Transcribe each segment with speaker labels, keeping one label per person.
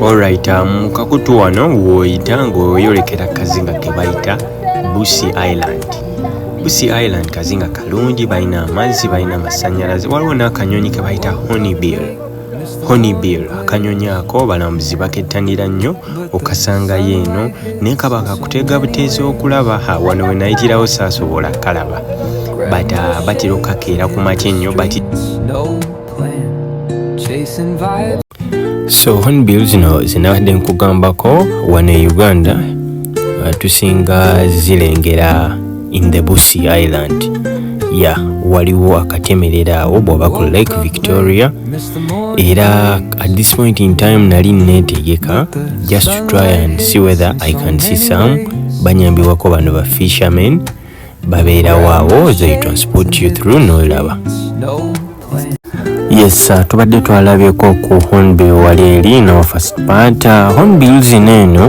Speaker 1: Alright, kakutu wano woyita ng'oyolekera kazinga ke bayita Buusi Island. Buusi Island kazinga kalungi, balina amazzi, balina amasannyalaze. Waliwo n'akanyonyi ke bayita honeybill. Akanyonyi ako balambuzi bakettanira nnyo okasangayo eno, naye kaba kakutega buteezi okulaba. Wano we nayitirawo saasobola kalaba, batera okakeera ku makya ennyo So hornbill zino zinabadde nkugambako wano e Uganda tusinga zilengera in the Buusi Island. Waliwo akatemerera awo bw'oba ku Lake Victoria, era at this point in time nali neetegeka just to try and see whether I can see some. Banyambibwako bano ba fishermen babeerawo awo, they transport you through n'olaba. Yes, tubadde twalabyeko ku hornbill wali eri no first part. Hornbills eno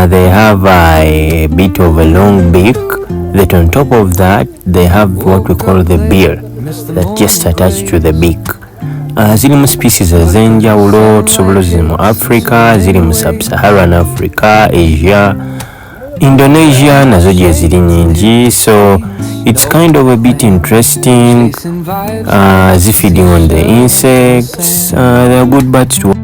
Speaker 1: they have a bit of a long beak that on top of that they have what we call the bill that just attached to the beak. Ziri mu species ez'enjawulo, tusobola ziri mu Africa, ziri mu Sub-Saharan Africa, Asia, Indonesia nazo gye ziri nyingi, so it's kind of a bit interesting. They feeding on the insects, they're good birds to